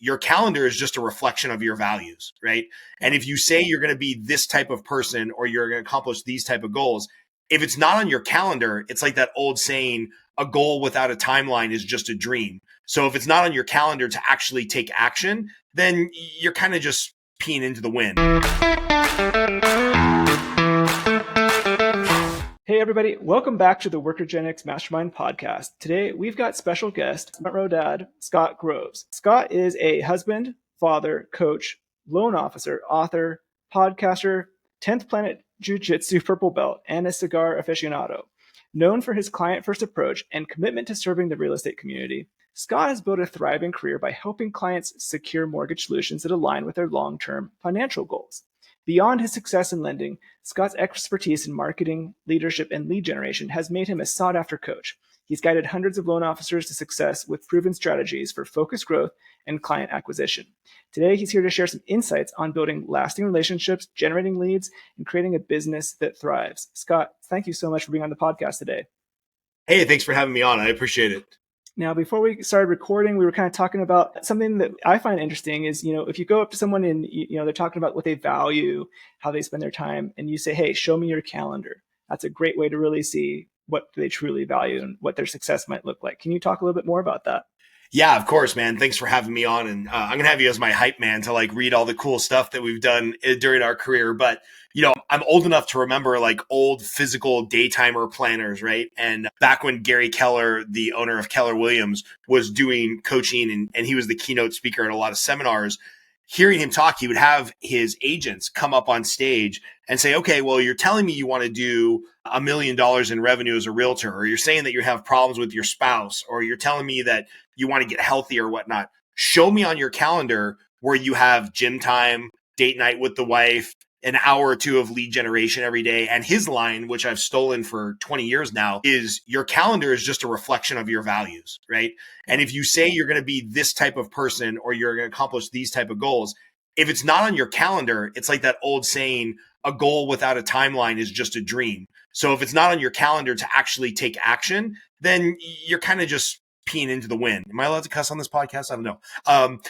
your calendar is just a reflection of your values, right? And if you say you're going to be this type of person or you're going to accomplish these type of goals, if it's not on your calendar, it's like that old saying, a goal without a timeline is just a dream. So if it's not on your calendar to actually take action, then you're kind of just peeing into the wind. Hey everybody, welcome back to the Workergenics Mastermind podcast. Today we've got special guest, front row dad, Scott Groves. Scott is a husband, father, coach, loan officer, author, podcaster, 10th Planet Jiu-Jitsu purple belt, and a cigar aficionado. Known for his client-first approach and commitment to serving the real estate community, Scott has built a thriving career by helping clients secure mortgage solutions that align with their long-term financial goals. Beyond his success in lending, Scott's expertise in marketing, leadership, and lead generation has made him a sought-after coach. He's guided hundreds of loan officers to success with proven strategies for focused growth and client acquisition. Today, he's here to share some insights on building lasting relationships, generating leads, and creating a business that thrives. Scott, thank you so much for being on the podcast today. Hey, thanks for having me on. I appreciate it. Now, before we started recording, we were kind of talking about something that I find interesting is, if you go up to someone and, they're talking about what they value, how they spend their time, and you say, hey, show me your calendar. That's a great way to really see what they truly value and what their success might look like. Can you talk a little bit more about that? Yeah, of course, man. Thanks for having me on. And I'm going to have you as my hype man to read all the cool stuff that we've done during our career. But, I'm old enough to remember old physical daytimer planners, right? And back when Gary Keller, the owner of Keller Williams, was doing coaching and he was the keynote speaker at a lot of seminars, hearing him talk, he would have his agents come up on stage and say, okay, well, you're telling me you want to do $1 million in revenue as a realtor, or you're saying that you have problems with your spouse, or you're telling me that you want to get healthy or whatnot. Show me on your calendar where you have gym time, date night with the wife, an hour or two of lead generation every day. And his line, which I've stolen for 20 years now, is your calendar is just a reflection of your values, right? And if you say you're going to be this type of person or you're going to accomplish these type of goals, if it's not on your calendar, it's like that old saying, a goal without a timeline is just a dream. So if it's not on your calendar to actually take action, then you're kind of just peeing into the wind. Am I allowed to cuss on this podcast? I don't know.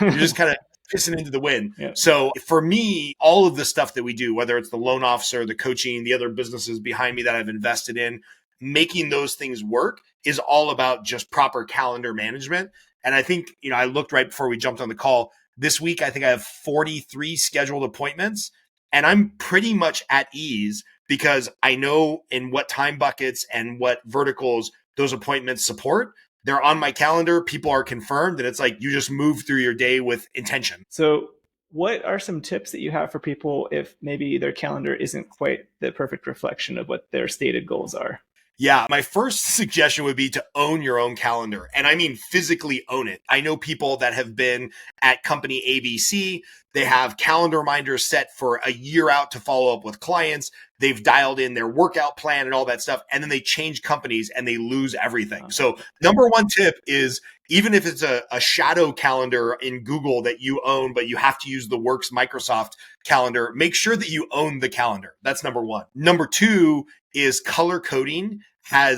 You're just kind of pissing into the wind. Yeah. So for me, all of the stuff that we do, whether it's the loan officer, the coaching, the other businesses behind me that I've invested in, making those things work is all about just proper calendar management. And I think, I looked right before we jumped on the call this week. I think I have 43 scheduled appointments, and I'm pretty much at ease because I know in what time buckets and what verticals those appointments support. They're on my calendar. People are confirmed. And it's you just move through your day with intention. So what are some tips that you have for people if maybe their calendar isn't quite the perfect reflection of what their stated goals are? Yeah, my first suggestion would be to own your own calendar. And I mean physically own it. I know people that have been at company ABC. They have calendar reminders set for a year out to follow up with clients. They've dialed in their workout plan and all that stuff. And then they change companies and they lose everything. So number one tip is, even if it's a shadow calendar in Google that you own, but you have to use the Works Microsoft calendar, make sure that you own the calendar. That's number one. Number two is color coding. I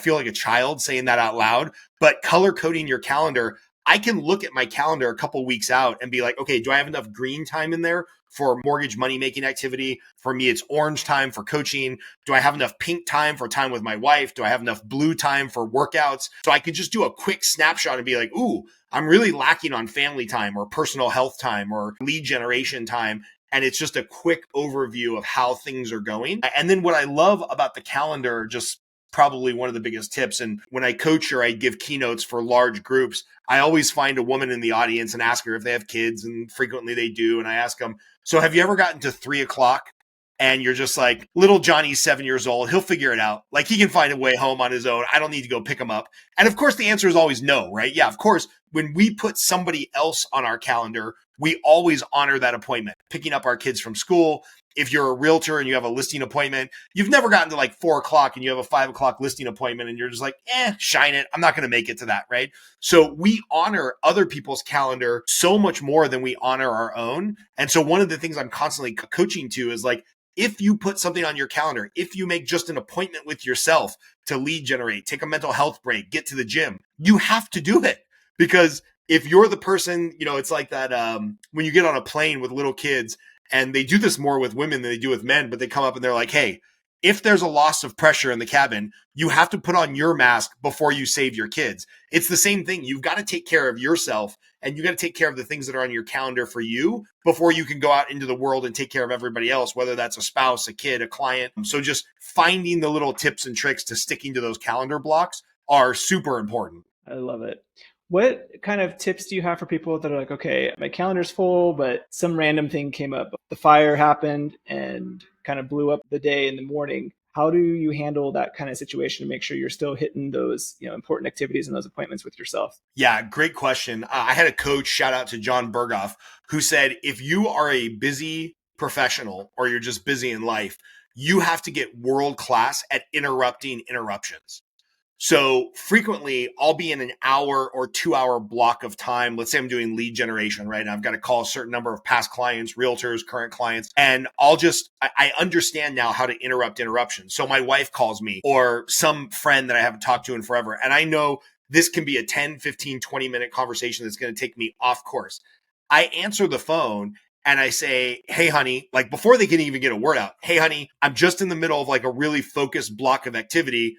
feel like a child saying that out loud, but color coding your calendar. I can look at my calendar a couple weeks out and be like, okay, do I have enough green time in there for mortgage money making activity? For me, it's orange time for coaching. Do I have enough pink time for time with my wife? Do I have enough blue time for workouts? So I could just do a quick snapshot and be like, ooh, I'm really lacking on family time or personal health time or lead generation time. And it's just a quick overview of how things are going. And then what I love about the calendar, just probably one of the biggest tips. And when I coach or I give keynotes for large groups, I always find a woman in the audience and ask her if they have kids, and frequently they do. And I ask them, so have you ever gotten to 3:00 and you're just like, little Johnny's 7 years old, he'll figure it out. He can find a way home on his own. I don't need to go pick him up. And of course, the answer is always no, right? Yeah, of course, when we put somebody else on our calendar, we always honor that appointment. Picking up our kids from school. If you're a realtor and you have a listing appointment, you've never gotten to 4:00 and you have a 5:00 listing appointment and you're just shine it. I'm not going to make it to that, right? So we honor other people's calendar so much more than we honor our own. And so one of the things I'm constantly coaching to is if you put something on your calendar, if you make just an appointment with yourself to lead generate, take a mental health break, get to the gym, you have to do it, because if you're the person, it's like that when you get on a plane with little kids, and they do this more with women than they do with men, but they come up and they're like, hey, if there's a loss of pressure in the cabin, you have to put on your mask before you save your kids. It's the same thing. You've got to take care of yourself, and you got to take care of the things that are on your calendar for you before you can go out into the world and take care of everybody else, whether that's a spouse, a kid, a client. So just finding the little tips and tricks to sticking to those calendar blocks are super important. I love it. What kind of tips do you have for people that are like, okay, my calendar's full, but some random thing came up? The fire happened and kind of blew up the day in the morning. How do you handle that kind of situation to make sure you're still hitting those, important activities and those appointments with yourself? Yeah, great question. I had a coach, shout out to John Berghoff, who said, if you are a busy professional or you're just busy in life, you have to get world class at interrupting interruptions. So frequently I'll be in an hour or 2 hour block of time. Let's say I'm doing lead generation, right? And I've got to call a certain number of past clients, realtors, current clients. And I understand now how to interrupt interruptions. So my wife calls me or some friend that I haven't talked to in forever. And I know this can be a 10, 15, 20-minute conversation that's going to take me off course. I answer the phone and I say, hey, honey, like before they can even get a word out, hey, honey, I'm just in the middle of like a really focused block of activity.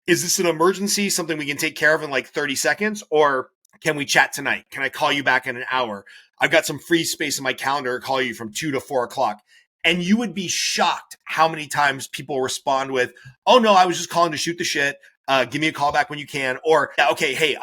Is this an emergency, something we can take care of in like 30 seconds? Or can we chat tonight? Can I call you back in an hour? I've got some free space in my calendar to call you from 2 to 4 o'clock. And you would be shocked how many times people respond with, oh no, I was just calling to shoot the shit. Give me a call back when you can. Or, okay, hey,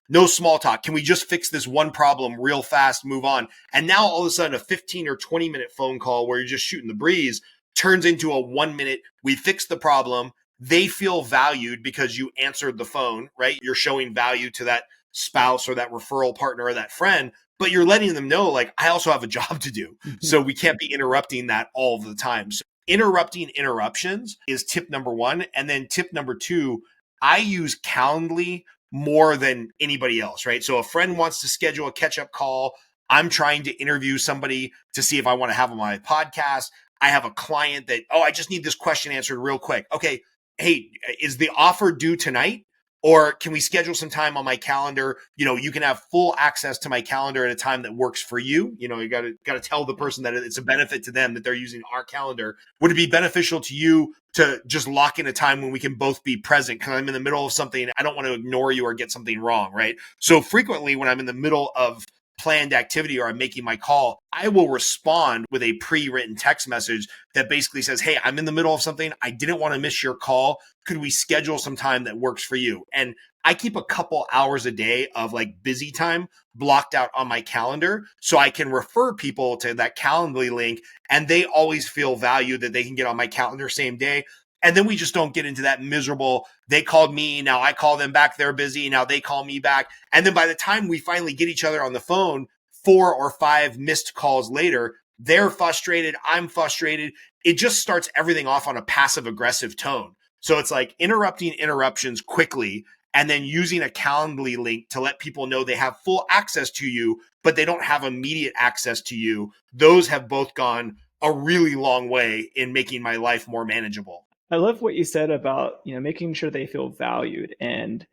no small talk. Can we just fix this one problem real fast, move on? And now all of a sudden a 15 or 20-minute phone call where you're just shooting the breeze turns into a 1 minute, we fixed the problem. They feel valued because you answered the phone, right? You're showing value to that spouse or that referral partner or that friend, but you're letting them know, like, I also have a job to do. So we can't be interrupting that all of the time. So interrupting interruptions is tip number one. And then tip number two, I use Calendly more than anybody else, right? So a friend wants to schedule a catch-up call. I'm trying to interview somebody to see if I want to have on my podcast. I have a client that, I just need this question answered real quick. Okay. Hey, is the offer due tonight? Or can we schedule some time on my calendar? You can have full access to my calendar at a time that works for you. You got to tell the person that it's a benefit to them that they're using our calendar. Would it be beneficial to you to just lock in a time when we can both be present? Because I'm in the middle of something. I don't want to ignore you or get something wrong, right? So frequently when I'm in the middle of planned activity or I'm making my call, I will respond with a pre-written text message that basically says, hey, I'm in the middle of something. I didn't want to miss your call. Could we schedule some time that works for you? And I keep a couple hours a day of like busy time blocked out on my calendar so I can refer people to that Calendly link and they always feel valued that they can get on my calendar same day. And then we just don't get into that miserable, they called me, now I call them back, they're busy, now they call me back. And then by the time we finally get each other on the phone, 4 or 5 missed calls later, they're frustrated, I'm frustrated. It just starts everything off on a passive aggressive tone. So it's like interrupting interruptions quickly and then using a Calendly link to let people know they have full access to you, but they don't have immediate access to you. Those have both gone a really long way in making my life more manageable. I love what you said about, making sure they feel valued and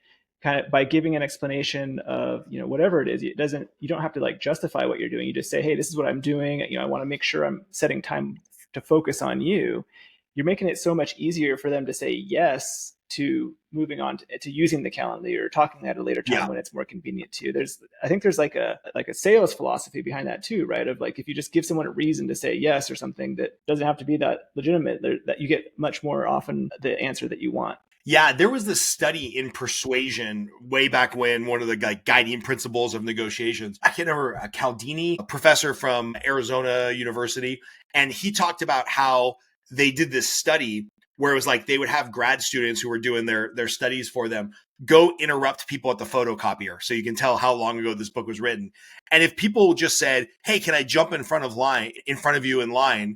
kind of by giving an explanation of, whatever it is, you don't have to like justify what you're doing. You just say, hey, this is what I'm doing. I want to make sure I'm setting time to focus on you. You're making it so much easier for them to say yes to moving on to using the Calendly or talking at a later time when it's more convenient to you. I think there's like a sales philosophy behind that too, right? Of like, if you just give someone a reason to say yes or something that doesn't have to be that legitimate, that you get much more often the answer that you want. Yeah, there was this study in persuasion way back when, one of the guiding principles of negotiations. I can't remember, Caldini, a professor from Arizona University, and he talked about how they did this study where it was like they would have grad students who were doing their studies for them go interrupt people at the photocopier. So you can tell how long ago this book was written. And if people just said, hey, can I jump in front of you in line?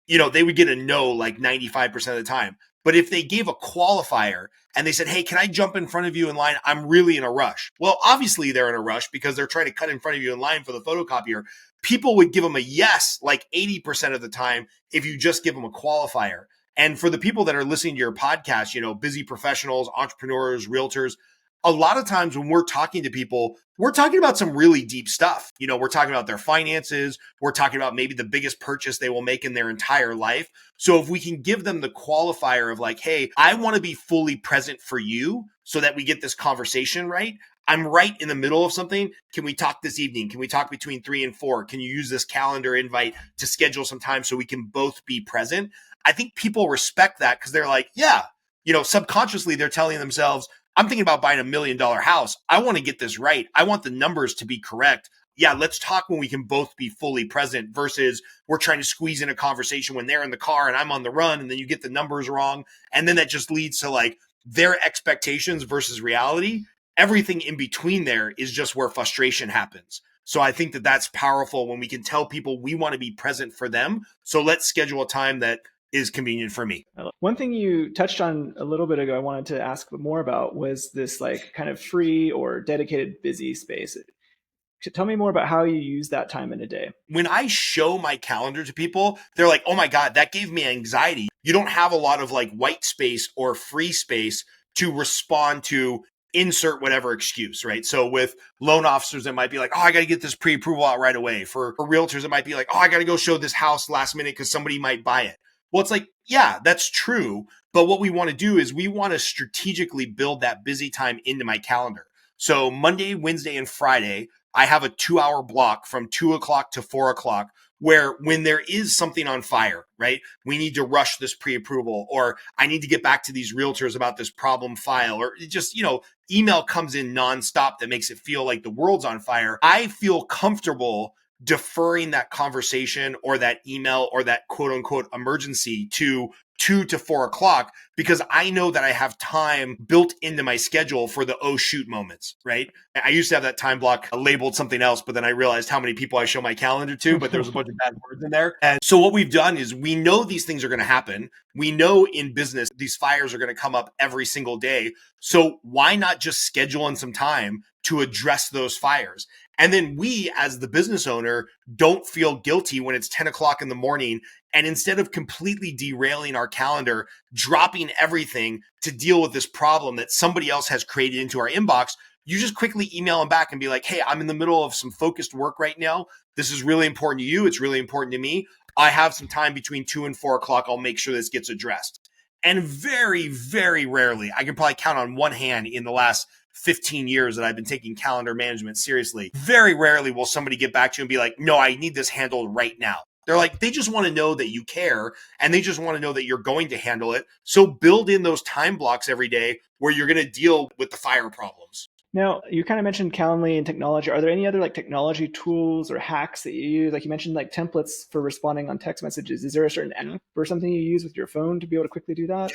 They would get a no like 95% of the time. But if they gave a qualifier and they said, hey, can I jump in front of you in line? I'm really in a rush. Well, obviously they're in a rush because they're trying to cut in front of you in line for the photocopier. People would give them a yes like 80% of the time if you just give them a qualifier. And for the people that are listening to your podcast, busy professionals, entrepreneurs, realtors, a lot of times when we're talking to people, we're talking about some really deep stuff. We're talking about their finances. We're talking about maybe the biggest purchase they will make in their entire life. So if we can give them the qualifier of like, hey, I want to be fully present for you so that we get this conversation right. I'm right in the middle of something. Can we talk this evening? Can we talk between 3 and 4? Can you use this calendar invite to schedule some time so we can both be present? I think people respect that because they're like, yeah, subconsciously they're telling themselves, I'm thinking about buying $1 million house. I want to get this right. I want the numbers to be correct. Yeah, let's talk when we can both be fully present versus we're trying to squeeze in a conversation when they're in the car and I'm on the run, and then you get the numbers wrong. And then that just leads to like their expectations versus reality. Everything in between there is just where frustration happens. So I think that that's powerful when we can tell people we want to be present for them. So let's schedule a time that is convenient for me. One thing you touched on a little bit ago, I wanted to ask more about was this like kind of free or dedicated busy space. Tell me more about how you use that time in a day. When I show my calendar to people, they're like, oh my God, that gave me anxiety. You don't have a lot of like white space or free space to respond to insert whatever excuse, right? So with loan officers, it might be like, oh, I got to get this pre-approval out right away. For realtors, it might be like, oh, I got to go show this house last minute because somebody might buy it. Well, it's like, yeah, that's true. But what we want to do is we want to strategically build that busy time into my calendar. So Monday, Wednesday, and Friday, I have a 2-hour block from 2 o'clock to 4 o'clock where when there is something on fire, right? We need to rush this pre-approval, or I need to get back to these realtors about this problem file, or just, email comes in nonstop that makes it feel like the world's on fire. I feel comfortable deferring that conversation or that email or that quote unquote emergency to 2 to 4 o'clock because I know that I have time built into my schedule for the oh shoot moments, right? I used to have that time block labeled something else, but then I realized how many people I show my calendar to, but there was a bunch of bad words in there. And so what we've done is we know these things are going to happen. We know in business, these fires are going to come up every single day. So why not just schedule in some time to address those fires? And then we, as the business owner, don't feel guilty when it's 10 o'clock in the morning. And instead of completely derailing our calendar, dropping everything to deal with this problem that somebody else has created into our inbox, you just quickly email them back and be like, hey, I'm in the middle of some focused work right now. This is really important to you. It's really important to me. I have some time between 2 and 4 o'clock. I'll make sure this gets addressed. And very, very rarely, I can probably count on one hand in the last 15 years that I've been taking calendar management seriously. Very rarely will somebody get back to you and be like, no, I need this handled right now. They're like, they just want to know that you care and they just want to know that you're going to handle it. So build in those time blocks every day where you're going to deal with the fire problems. Now, you kind of mentioned Calendly and technology. Are there any other like technology tools or hacks that you use? Like you mentioned like templates for responding on text messages. Is there a certain app or something you use with your phone to be able to quickly do that?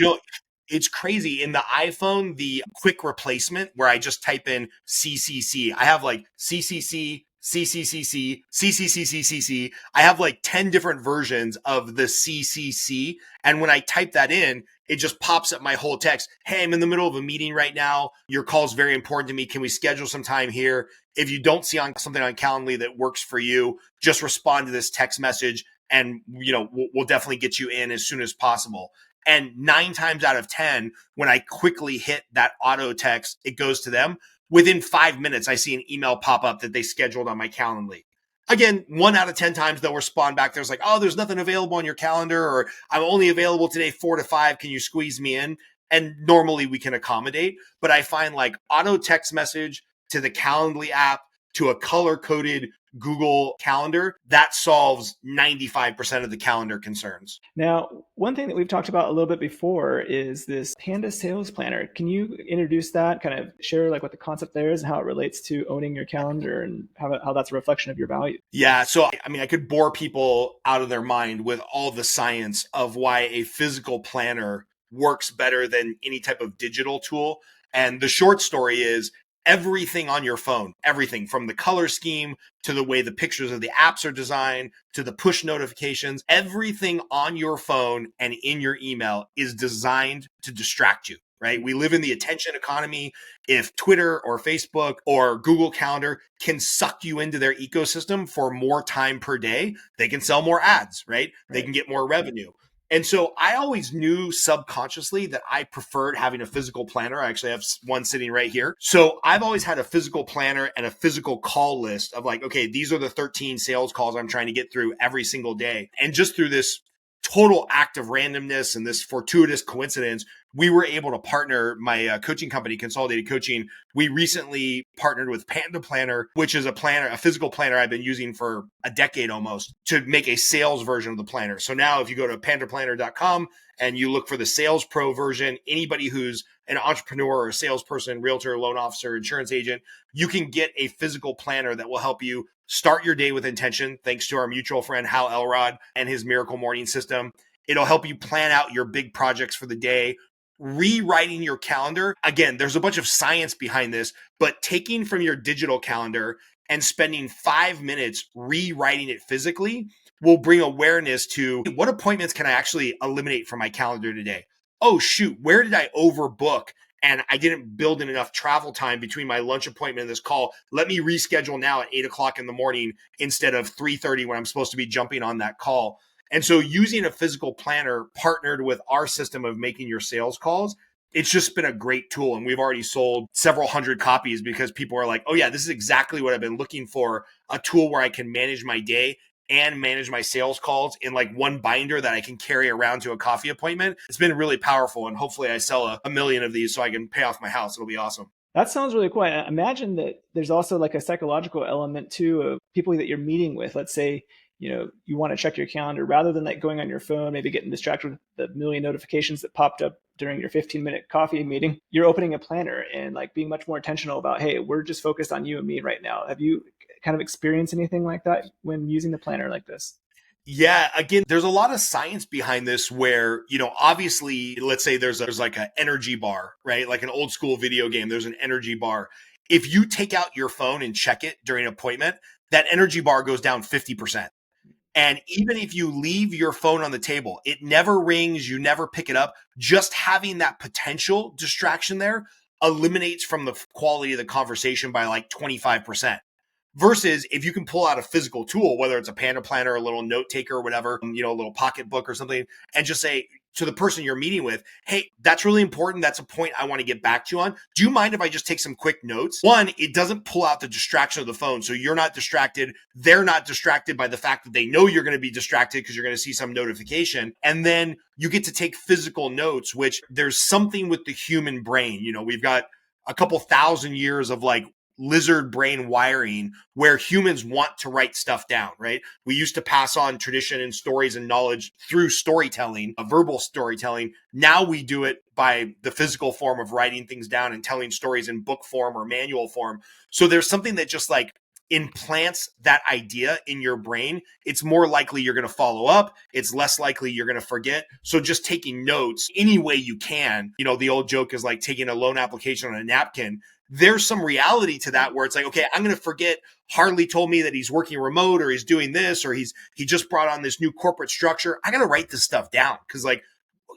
It's crazy. In the iPhone, the quick replacement where I just type in CCC, I have like CCC, CCCC, CCCCCC. I have like 10 different versions of the CCC. And when I type that in, it just pops up my whole text. Hey, I'm in the middle of a meeting right now. Your call is very important to me. Can we schedule some time here? If you don't see something on Calendly that works for you, just respond to this text message and, we'll definitely get you in as soon as possible. And 9 times out of 10, when I quickly hit that auto text, it goes to them. Within 5 minutes, I see an email pop up that they scheduled on my Calendly. Again, 1 out of 10 times they'll respond back. There's like, oh, there's nothing available on your calendar, or I'm only available today 4 to 5. Can you squeeze me in? And normally we can accommodate. But I find like auto text message to the Calendly app to a color-coded Google Calendar, that solves 95% of the calendar concerns. Now, one thing that we've talked about a little bit before is this Panda Sales Planner. Can you introduce that, kind of share like what the concept there is and how it relates to owning your calendar and how that's a reflection of your value? Yeah. So, I could bore people out of their mind with all the science of why a physical planner works better than any type of digital tool. And the short story is, everything on your phone, everything from the color scheme to the way the pictures of the apps are designed to the push notifications, everything on your phone and in your email is designed to distract you, right? We live in the attention economy. If Twitter or Facebook or Google Calendar can suck you into their ecosystem for more time per day, they can sell more ads, right? They can get more revenue. And so I always knew subconsciously that I preferred having a physical planner. I actually have one sitting right here. So I've always had a physical planner and a physical call list of like, okay, these are the 13 sales calls I'm trying to get through every single day. And just through this total act of randomness and this fortuitous coincidence, we were able to partner. My coaching company, Consolidated Coaching, we recently partnered with Panda Planner, which is a physical planner I've been using for a decade almost, to make a sales version of the planner. So now if you go to pandaplanner.com and you look for the Sales Pro version, anybody who's an entrepreneur or a salesperson, realtor, loan officer, insurance agent, you can get a physical planner that will help you start your day with intention, thanks to our mutual friend Hal Elrod and his Miracle Morning System. It'll help you plan out your big projects for the day, rewriting your calendar. Again, there's a bunch of science behind this, but taking from your digital calendar and spending 5 minutes rewriting it physically will bring awareness to what appointments can I actually eliminate from my calendar today? Oh, shoot, where did I overbook? And I didn't build in enough travel time between my lunch appointment and this call. Let me reschedule now at 8 o'clock in the morning instead of 3:30 when I'm supposed to be jumping on that call. And so using a physical planner partnered with our system of making your sales calls, it's just been a great tool. And we've already sold several hundred copies because people are like, oh yeah, this is exactly what I've been looking for. A tool where I can manage my day and manage my sales calls in like one binder that I can carry around to a coffee appointment. It's been really powerful. And hopefully I sell a million of these so I can pay off my house. It'll be awesome. That sounds really cool. I imagine that there's also like a psychological element too of people that you're meeting with. Let's say, you want to check your calendar rather than like going on your phone, maybe getting distracted with the million notifications that popped up during your 15-minute coffee meeting. You're opening a planner and like being much more intentional about, hey, we're just focused on you and me right now. Have you kind of experienced anything like that when using the planner like this? Yeah, again, there's a lot of science behind this where, obviously, let's say there's like an energy bar, right? Like an old school video game, there's an energy bar. If you take out your phone and check it during an appointment, that energy bar goes down 50%. And even if you leave your phone on the table, it never rings, you never pick it up. Just having that potential distraction there eliminates from the quality of the conversation by like 25%. Versus if you can pull out a physical tool, whether it's a Panda Planner, a little note taker or whatever, a little pocketbook or something, and just say to the person you're meeting with, hey, that's really important. That's a point I want to get back to you on. Do you mind if I just take some quick notes? One, it doesn't pull out the distraction of the phone. So you're not distracted. They're not distracted by the fact that they know you're going to be distracted because you're going to see some notification. And then you get to take physical notes, which there's something with the human brain. We've got a couple thousand years of like lizard brain wiring where humans want to write stuff down, right? We used to pass on tradition and stories and knowledge through storytelling, verbal storytelling. Now we do it by the physical form of writing things down and telling stories in book form or manual form. So there's something that just like implants that idea in your brain. It's more likely you're going to follow up. It's less likely you're going to forget. So just taking notes any way you can, the old joke is like taking a loan application on a napkin. There's some reality to that where it's like, okay, I'm going to forget Harley told me that he's working remote or he's doing this or he just brought on this new corporate structure. I got to write this stuff down because like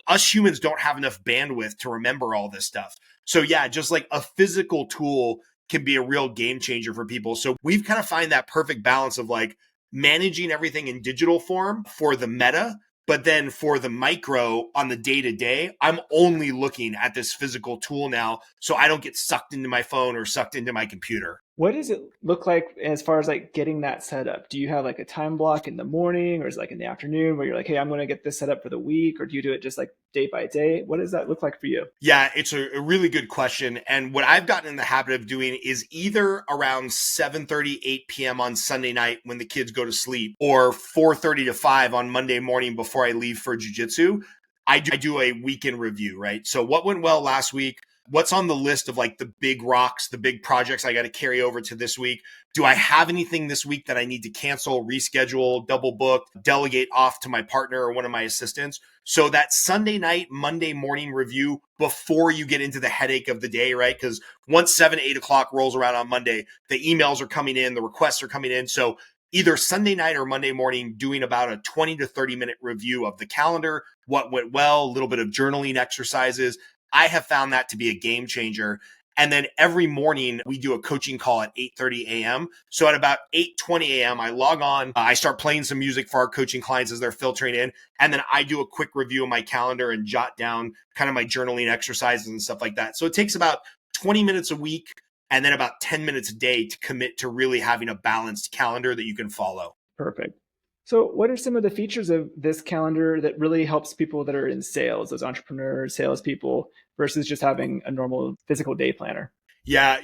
us humans don't have enough bandwidth to remember all this stuff. So yeah, just like a physical tool can be a real game changer for people. So we've kind of find that perfect balance of like managing everything in digital form for the meta, but then for the micro on the day to day, I'm only looking at this physical tool now so I don't get sucked into my phone or sucked into my computer. What does it look like as far as like getting that set up? Do you have like a time block in the morning or is it like in the afternoon where you're like, hey, I'm going to get this set up for the week? Or do you do it just like day by day? What does that look like for you? Yeah, it's a really good question. And what I've gotten in the habit of doing is either around 7:30, 8 p.m. on Sunday night when the kids go to sleep or 4:30 to 5 on Monday morning before I leave for jujitsu. I do a weekend review, right? So what went well last week? What's on the list of like the big rocks, the big projects I got to carry over to this week? Do I have anything this week that I need to cancel, reschedule, double book, delegate off to my partner or one of my assistants? So that Sunday night, Monday morning review before you get into the headache of the day, right? Because once 7, 8 o'clock rolls around on Monday, the emails are coming in, the requests are coming in. So either Sunday night or Monday morning, doing about a 20 to 30 minute review of the calendar, what went well, a little bit of journaling exercises. I have found that to be a game changer. And then every morning we do a coaching call at 8:30 a.m. So at about 8:20 a.m., I log on, I start playing some music for our coaching clients as they're filtering in. And then I do a quick review of my calendar and jot down kind of my journaling exercises and stuff like that. So it takes about 20 minutes a week and then about 10 minutes a day to commit to really having a balanced calendar that you can follow. Perfect. So, what are some of the features of this calendar that really helps people that are in sales, those entrepreneurs, salespeople, versus just having a normal physical day planner? Yeah,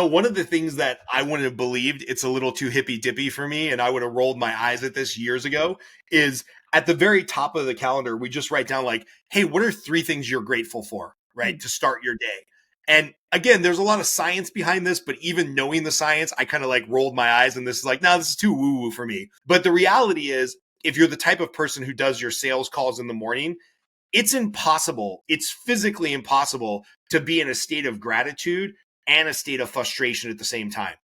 one of the things that I wouldn't have believed, it's a little too hippy dippy for me, and I would have rolled my eyes at this years ago, is at the very top of the calendar, we just write down like, hey, what are 3 things you're grateful for, right, to start your day? And again, there's a lot of science behind this, but even knowing the science, I kind of like rolled my eyes and this is like, no, this is too woo woo for me. But the reality is, if you're the type of person who does your sales calls in the morning, it's impossible. It's physically impossible to be in a state of gratitude and a state of frustration at the same time.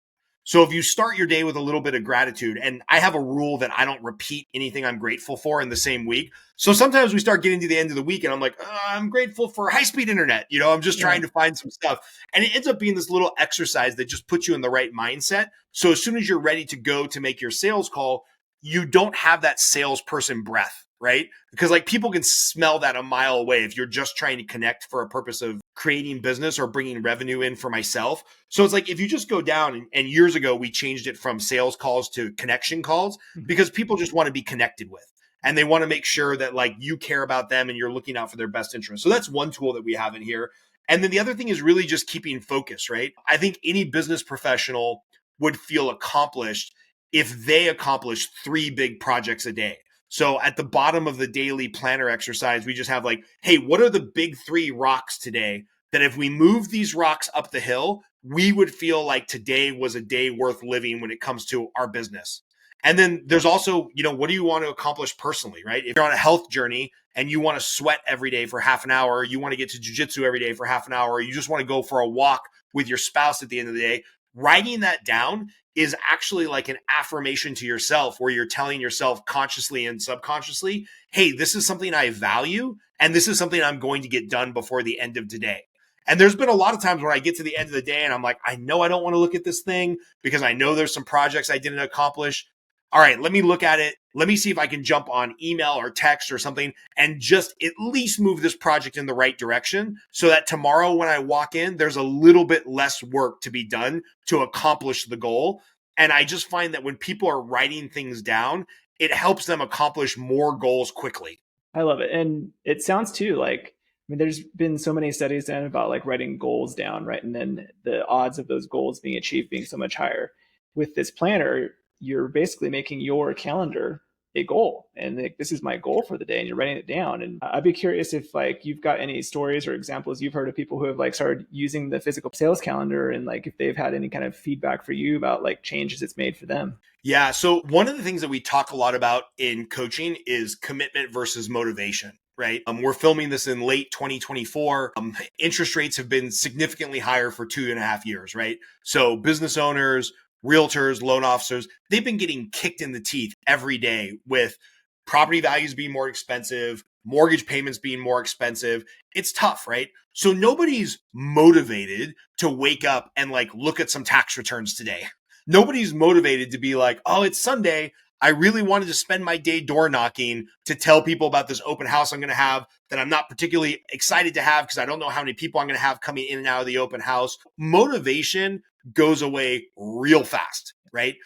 So if you start your day with a little bit of gratitude, and I have a rule that I don't repeat anything I'm grateful for in the same week. So sometimes we start getting to the end of the week and I'm like, I'm grateful for high-speed internet. I'm just trying to find some stuff. And it ends up being this little exercise that just puts you in the right mindset. So as soon as you're ready to go to make your sales call, you don't have that salesperson breath, right? Because like people can smell that a mile away if you're just trying to connect for a purpose of creating business or bringing revenue in for myself. So it's like if you just go down and years ago, we changed it from sales calls to connection calls because people just want to be connected with. And they want to make sure that like you care about them and you're looking out for their best interest. So that's one tool that we have in here. And then the other thing is really just keeping focus, right? I think any business professional would feel accomplished if they accomplish 3 big projects a day. So at the bottom of the daily planner exercise, we just have like, hey, what are the big 3 rocks today that if we move these rocks up the hill, we would feel like today was a day worth living when it comes to our business. And then there's also, what do you want to accomplish personally, right? If you're on a health journey and you want to sweat every day for half an hour, you want to get to jujitsu every day for half an hour, or you just want to go for a walk with your spouse at the end of the day, writing that down is actually like an affirmation to yourself where you're telling yourself consciously and subconsciously, hey, this is something I value and this is something I'm going to get done before the end of today. And there's been a lot of times when I get to the end of the day and I'm like, I know I don't want to look at this thing because I know there's some projects I didn't accomplish. All right, let me look at it. Let me see if I can jump on email or text or something and just at least move this project in the right direction so that tomorrow when I walk in, there's a little bit less work to be done to accomplish the goal. And I just find that when people are writing things down, it helps them accomplish more goals quickly. I love it. And it sounds too like, there's been so many studies done about like writing goals down, right? And then the odds of those goals being achieved being so much higher. With this planner, you're basically making your calendar a goal, and like, this is my goal for the day, and you're writing it down. And I'd be curious if like you've got any stories or examples you've heard of people who have like started using the physical sales calendar, and like if they've had any kind of feedback for you about like changes it's made for them. Yeah. So one of the things that we talk a lot about in coaching is commitment versus motivation, right? We're filming this in late 2024. Interest rates have been significantly higher for 2.5 years, right? So business owners, realtors, loan officers, they've been getting kicked in the teeth every day with property values being more expensive, mortgage payments being more expensive. It's tough, right? So nobody's motivated to wake up and like look at some tax returns today. Nobody's motivated to be like, oh, it's Sunday. I really wanted to spend my day door knocking to tell people about this open house I'm going to have that I'm not particularly excited to have because I don't know how many people I'm going to have coming in and out of the open house. Motivation goes away real fast, right?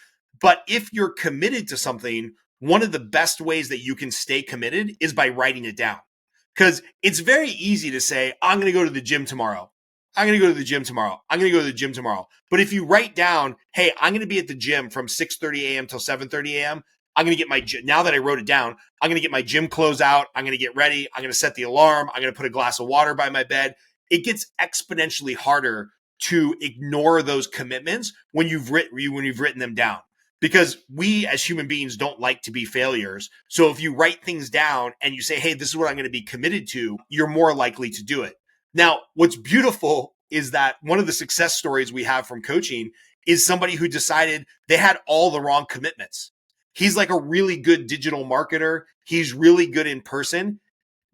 But if you're committed to something, one of the best ways that you can stay committed is by writing it down. Because it's very easy to say, I'm going to go to the gym tomorrow. I'm going to go to the gym tomorrow. I'm going to go to the gym tomorrow. But if you write down, hey, I'm going to be at the gym from 6:30 a.m. till 7:30 a.m., I'm going to get my gym. Now that I wrote it down, I'm going to get my gym clothes out. I'm going to get ready. I'm going to set the alarm. I'm going to put a glass of water by my bed. It gets exponentially harder to ignore those commitments when you've written them down. Because we as human beings don't like to be failures. So if you write things down and you say, hey, this is what I'm going to be committed to, you're more likely to do it. Now, what's beautiful is that one of the success stories we have from coaching is somebody who decided they had all the wrong commitments. He's like a really good digital marketer. He's really good in person,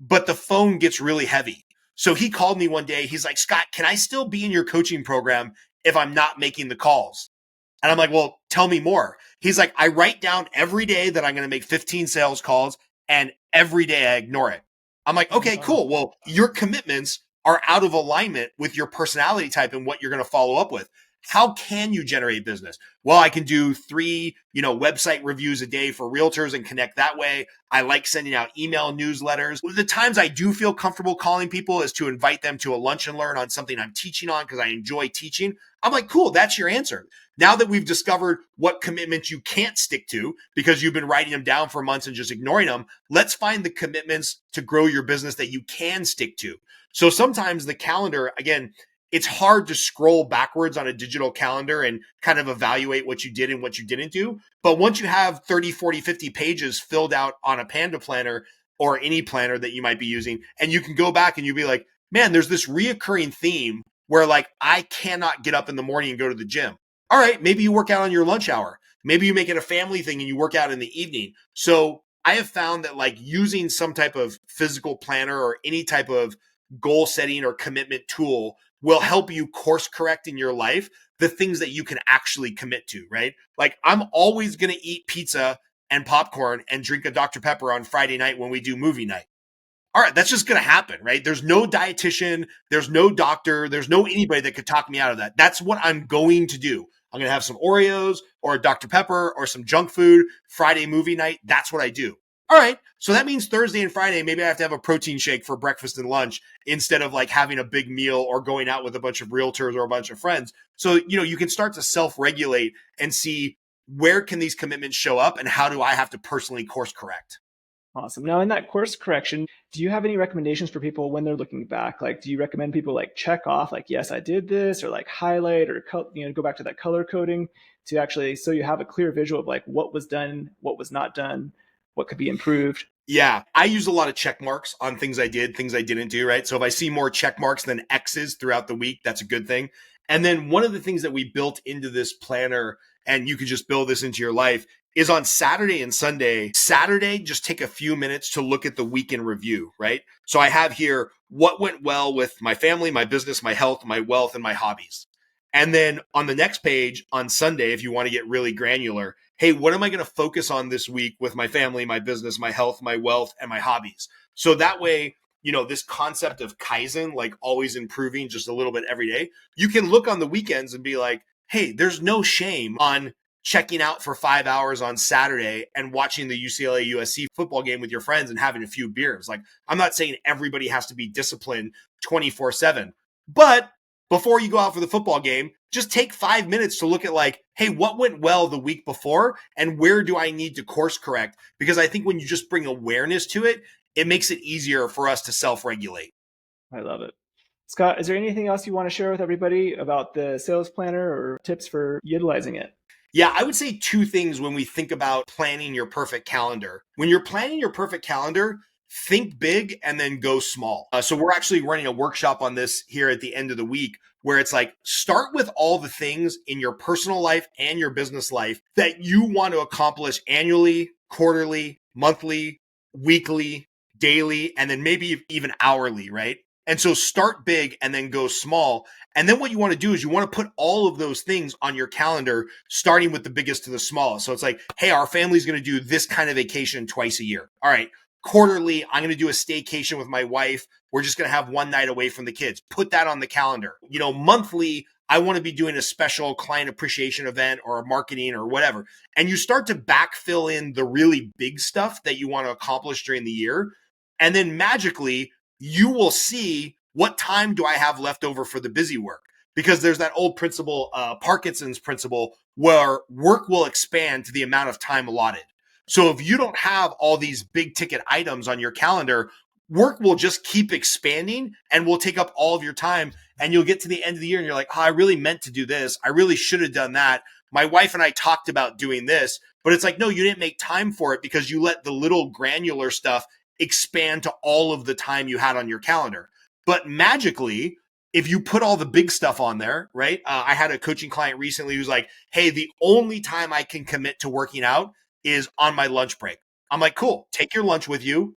but the phone gets really heavy. So he called me one day. He's like, Scott, can I still be in your coaching program if I'm not making the calls? And I'm like, well, tell me more. He's like, I write down every day that I'm going to make 15 sales calls, and every day I ignore it. I'm like, okay, cool. Well, your commitments are out of alignment with your personality type and what you're going to follow up with. How can you generate business? Well, I can do 3, website reviews a day for realtors and connect that way. I like sending out email newsletters. The times I do feel comfortable calling people is to invite them to a lunch and learn on something I'm teaching on because I enjoy teaching. I'm like, cool, that's your answer. Now that we've discovered what commitments you can't stick to because you've been writing them down for months and just ignoring them, let's find the commitments to grow your business that you can stick to. So sometimes the calendar, again, it's hard to scroll backwards on a digital calendar and kind of evaluate what you did and what you didn't do. But once you have 30, 40, 50 pages filled out on a Panda planner or any planner that you might be using, and you can go back and you'll be like, man, there's this reoccurring theme where like, I cannot get up in the morning and go to the gym. All right, maybe you work out on your lunch hour. Maybe you make it a family thing and you work out in the evening. So I have found that like using some type of physical planner or any type of goal setting or commitment tool will help you course correct in your life the things that you can actually commit to, right? Like I'm always going to eat pizza and popcorn and drink a Dr. Pepper on Friday night when we do movie night. All right, that's just going to happen, right? There's no dietitian, there's no doctor, there's no anybody that could talk me out of that. That's what I'm going to do. I'm going to have some Oreos or a Dr. Pepper or some junk food Friday movie night. That's what I do. All right, so that means Thursday and Friday, maybe I have to have a protein shake for breakfast and lunch instead of like having a big meal or going out with a bunch of realtors or a bunch of friends. So, you can start to self-regulate and see where can these commitments show up and how do I have to personally course correct? Awesome. Now, in that course correction, do you have any recommendations for people when they're looking back? Like, do you recommend people like check off, like, yes, I did this, or like highlight or go back to that color coding to actually so you have a clear visual of like what was done, what was not done, what could be improved? Yeah, I use a lot of check marks on things I did, things I didn't do, right? So if I see more check marks than X's throughout the week, that's a good thing. And then one of the things that we built into this planner, and you can just build this into your life, is on Saturday and Sunday. Saturday, just take a few minutes to look at the week in review, right? So I have here what went well with my family, my business, my health, my wealth, and my hobbies. And then on the next page on Sunday, if you want to get really granular, hey, what am I going to focus on this week with my family, my business, my health, my wealth, and my hobbies? So that way, this concept of Kaizen, like always improving just a little bit every day, you can look on the weekends and be like, hey, there's no shame on checking out for 5 hours on Saturday and watching the UCLA USC football game with your friends and having a few beers. Like, I'm not saying everybody has to be disciplined 24/7, but before you go out for the football game, just take 5 minutes to look at like, hey, what went well the week before and where do I need to course correct? Because I think when you just bring awareness to it, it makes it easier for us to self-regulate. I love it. Scott, is there anything else you want to share with everybody about the sales planner or tips for utilizing it? Yeah, I would say 2 things when we think about planning your perfect calendar. When you're planning your perfect calendar, think big and then go small. So we're actually running a workshop on this here at the end of the week where it's like start with all the things in your personal life and your business life that you want to accomplish annually, quarterly, monthly, weekly, daily, and then maybe even hourly, right? And so start big and then go small. And then what you want to do is you want to put all of those things on your calendar, starting with the biggest to the smallest. So it's like, hey, our family's going to do this kind of vacation twice a year. All right. Quarterly, I'm going to do a staycation with my wife. We're just going to have one night away from the kids. Put that on the calendar. Monthly, I want to be doing a special client appreciation event or a marketing or whatever. And you start to backfill in the really big stuff that you want to accomplish during the year. And then magically, you will see what time do I have left over for the busy work? Because there's that old principle, Parkinson's principle, where work will expand to the amount of time allotted. So if you don't have all these big ticket items on your calendar, work will just keep expanding and will take up all of your time. And you'll get to the end of the year and you're like, oh, I really meant to do this. I really should have done that. My wife and I talked about doing this, but it's like, no, you didn't make time for it because you let the little granular stuff expand to all of the time you had on your calendar. But magically, if you put all the big stuff on there, right? I had a coaching client recently who's like, hey, the only time I can commit to working out is on my lunch break. I'm like, cool, take your lunch with you.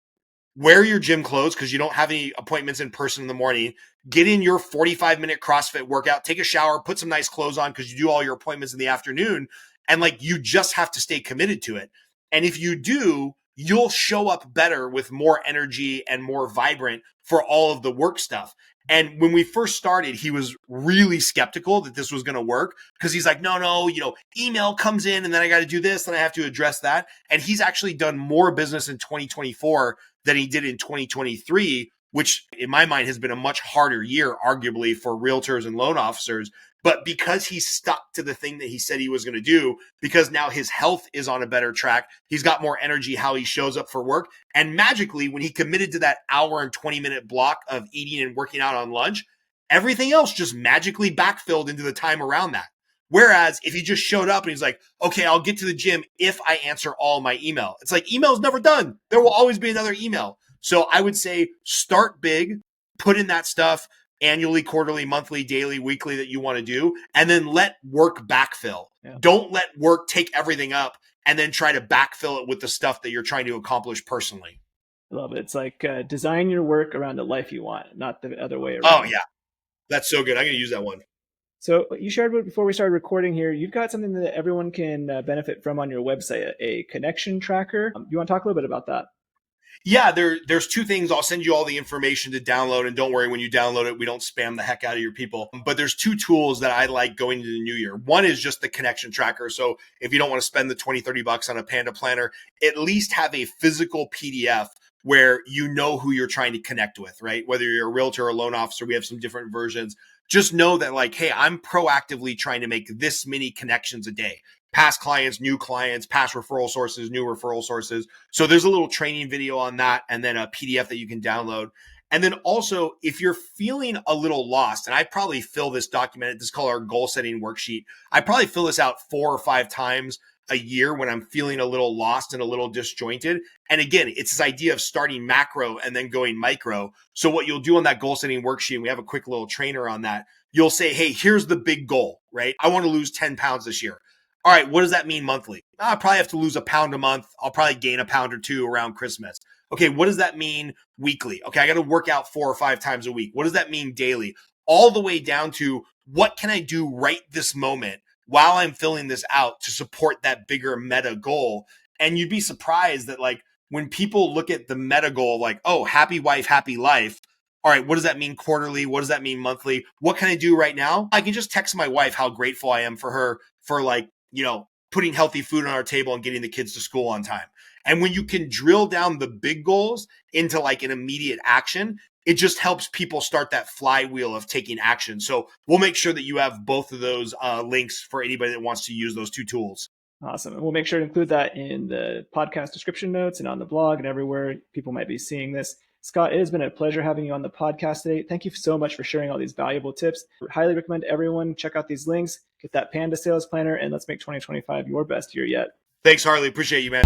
wear your gym clothes because you don't have any appointments in person in the morning. Get in your 45-minute CrossFit workout, take a shower, put some nice clothes on because you do all your appointments in the afternoon. And like, you just have to stay committed to it. And if you do, you'll show up better with more energy and more vibrant for all of the work stuff. And when we first started, he was really skeptical that this was going to work because he's like, no, email comes in and then I got to do this and I have to address that. And he's actually done more business in 2024 than he did in 2023, which in my mind has been a much harder year, arguably, for realtors and loan officers. But because he stuck to the thing that he said he was going to do, because now his health is on a better track, he's got more energy how he shows up for work. And magically, when he committed to that hour and 20-minute block of eating and working out on lunch, everything else just magically backfilled into the time around that. Whereas if he just showed up and he's like, okay, I'll get to the gym if I answer all my email. It's like, email's never done. There will always be another email. So I would say start big, put in that stuff annually, quarterly, monthly, daily, weekly that you want to do, and then let work backfill. Yeah. Don't let work take everything up and then try to backfill it with the stuff that you're trying to accomplish personally. I love it. It's like design your work around the life you want, not the other way around. Oh, yeah. That's so good. I'm going to use that one. So you shared before we started recording here, you've got something that everyone can benefit from on your website, a connection tracker. You want to talk a little bit about that? Yeah, there's two things. I'll send you all the information to download, and don't worry, when you download it, we don't spam the heck out of your people. But there's two tools that I like going into the new year. One is just the connection tracker. So if you don't want to spend the $20-$30 on a Panda planner, at least have a physical PDF where you know who you're trying to connect with, right? Whether you're a realtor or a loan officer, we have some different versions. Just know that like, hey, I'm proactively trying to make this many connections a day. Past clients, new clients, past referral sources, new referral sources. So there's a little training video on that and then a PDF that you can download. And then also, if you're feeling a little lost, and I probably fill this document, this is called our goal setting worksheet. I probably fill this out 4 or 5 times a year when I'm feeling a little lost and a little disjointed. And again, it's this idea of starting macro and then going micro. So what you'll do on that goal setting worksheet, and we have a quick little trainer on that, you'll say, hey, here's the big goal, right? I want to lose 10 pounds this year. All right, what does that mean monthly? I probably have to lose a pound a month. I'll probably gain a pound or 2 around Christmas. Okay, what does that mean weekly? Okay, I got to work out 4 or 5 times a week. What does that mean daily? All the way down to what can I do right this moment while I'm filling this out to support that bigger meta goal? And you'd be surprised that like when people look at the meta goal, like, oh, happy wife, happy life. All right, what does that mean quarterly? What does that mean monthly? What can I do right now? I can just text my wife how grateful I am for her for like, putting healthy food on our table and getting the kids to school on time. And when you can drill down the big goals into like an immediate action, it just helps people start that flywheel of taking action. So we'll make sure that you have both of those links for anybody that wants to use those 2 tools. Awesome. And we'll make sure to include that in the podcast description notes and on the blog and everywhere people might be seeing this. Scott, it has been a pleasure having you on the podcast today. Thank you so much for sharing all these valuable tips. I highly recommend everyone check out these links, get that Panda sales planner, and let's make 2025 your best year yet. Thanks, Harley. Appreciate you, man.